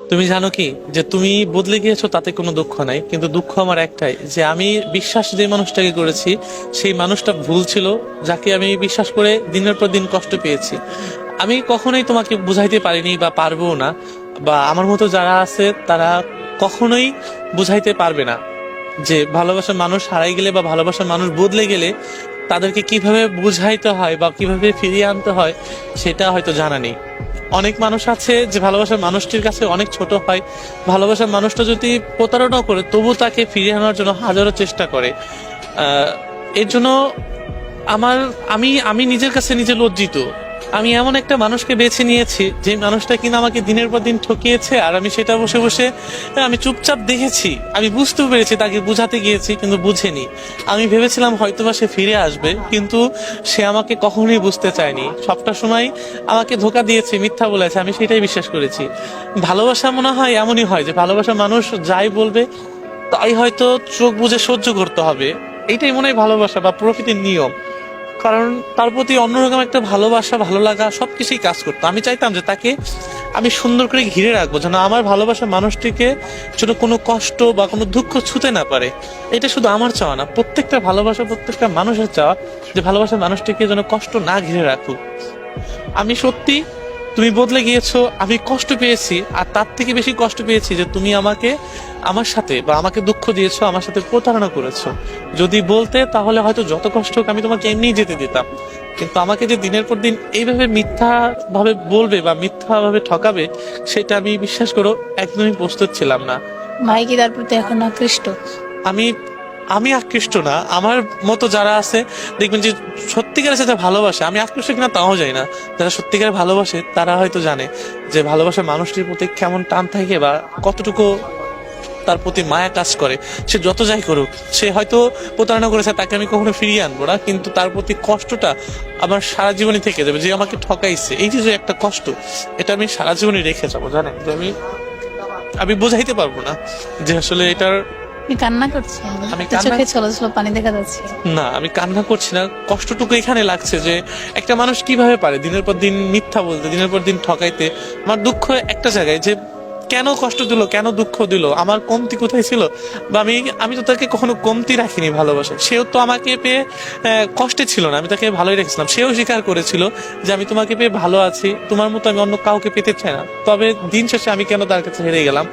তুমি জানো কি যে তুমি বদলে গিয়েছো তাতে কোনো দুঃখ নাই, কিন্তু দুঃখ আমার একটাই যে আমি বিশ্বাস যে মানুষটাকে করেছি সেই মানুষটা ভুল ছিল, যাকে আমি বিশ্বাস করে দিনের পর দিন কষ্ট পেয়েছি। আমি কখনোই তোমাকে বুঝাইতে পারিনি বা পারবো না, বা আমার মতো যারা আছে তারা কখনোই বুঝাইতে পারবে না যে ভালোবাসার মানুষ হারাই গেলে বা ভালোবাসার মানুষ বদলে গেলে তাদেরকে কিভাবে বুঝাইতে হয় বা কিভাবে ফিরিয়ে আনতে হয় সেটা হয়তো জানা নেই। অনেক মানুষ আছে যে ভালোবাসার মানুষটির কাছে অনেক ছোট হয়, ভালোবাসার মানুষটা যদি প্রতারণা করে তবু তাকে ফিরিয়ে আনার জন্য হাজারো চেষ্টা করে। এর জন্য আমার আমি আমি নিজের কাছে নিজে লজ্জিত। আমি এমন একটা মানুষকে বেছে নিয়েছি যে মানুষটা কিনা আমাকে দিনের পর দিন ঠকিয়েছে, আর আমি সেটা বসে বসে আমি চুপচাপ দেখেছি। আমি বুঝতেও পেরেছি, তাকে বুঝাতে গিয়েছি কিন্তু বুঝেনি। আমি ভেবেছিলাম হয়তোবা সে ফিরে আসবে, কিন্তু সে আমাকে কখনোই বুঝতে চায়নি। সবটা সময় আমাকে ধোকা দিয়েছে, মিথ্যা বলেছে, আমি সেটাই বিশ্বাস করেছি। ভালোবাসা মনে হয় এমনই হয় যে ভালোবাসা মানুষ যাই বলবে তাই হয়তো চোখ বুজে সহ্য করতে হবে। এইটাই মনে হয় ভালোবাসা বা প্রকৃতির নিয়ম। কারণ তার প্রতি অন্যরকম একটা ভালোবাসা, ভালো লাগা সবকিছুই কাজ করতো। আমি চাইতাম যে তাকে আমি সুন্দর করে ঘিরে রাখবো, যেন আমার ভালোবাসার মানুষটিকে যেন কোনো কষ্ট বা কোনো দুঃখ ছুতে না পারে। এটা শুধু আমার চাওয়া না, প্রত্যেকটা ভালোবাসা, প্রত্যেকটা মানুষের চাওয়া যে ভালোবাসার মানুষটিকে যেন কষ্ট না ঘিরে রাখুক। আমি সত্যি, তুমি বদলে গিয়েছো, আমি কষ্ট পেয়েছি, আর তার থেকে বেশি কষ্ট পেয়েছি যে তুমি আমাকে আমার সাথে বা আমাকে দুঃখ দিয়েছো, আমার সাথে প্রতারণা করেছো। যদি বলতে তাহলে হয়তো যত কষ্ট হোক আমি তোমাকে এমনিই যেতে দিতাম, কিন্তু আমাকে যে দিনের পর দিন এইভাবে মিথ্যা ভাবে বলবে বা মিথ্যা ভাবে ঠকাবে সেটা আমি, বিশ্বাস করো, একদমই প্রস্তুত ছিলাম না। ভাই কি তার প্রতি এখন আকৃষ্ট? আমি আমি আকৃষ্ট না, আমার মতো যারা আছে দেখবেন যে সত্যিকারের সাথে ভালোবাসে, আমি আকৃষ্ট কিনা তাও জানি না, যারা সত্যিকারে ভালোবাসে তারা হয়তো জানে যে ভালোবাসার মানুষটির প্রতি কেমন টান থাকে বা কতটুকু তার প্রতি মায়া কাজ করে। সে যত যাই করুক, সে হয়তো প্রতারণা করেছে, তাকে আমি কখনো ফিরিয়ে আনবো না, কিন্তু তার প্রতি কষ্টটা আমার সারা জীবনই থেকে যাবে। যে আমাকে ঠকাইছে, এই যে যে একটা কষ্ট, এটা আমি সারা জীবনই রেখে যাবো, জানেন যে আমি আমি বোঝাইতে পারবো না যে আসলে এটার। আপনি কান্না করছেন? আমি তো কান্না, চোখে ছলো ছলো পানি দেখা যাচ্ছে। না আমি কান্না করছি না, কষ্টটুকু এখানে লাগছে যে একটা মানুষ কিভাবে পারে দিনের পর দিন মিথ্যা বলতে, দিনের পর দিন ঠকাইতে। আমার দুঃখ একটা জায়গায় যে কেন কষ্ট দিল, কেন দুঃখ দিল, আমার কমতি কোথায় ছিল। বা আমি আমি তো তাকে কখনো কমতি রাখিনি ভালোবাসা। সেও তো আমাকে পেয়ে কষ্টে ছিল না, আমি তাকে ভালোই রেখেছিলাম। সেও স্বীকার করেছিল যে আমি তোমাকে পেয়ে ভালো আছি, তোমার মতো আমি অন্য কাউকে পেতে চাই না। তবে দিন শেষে আমি কেন তার কাছে হেরে গেলাম।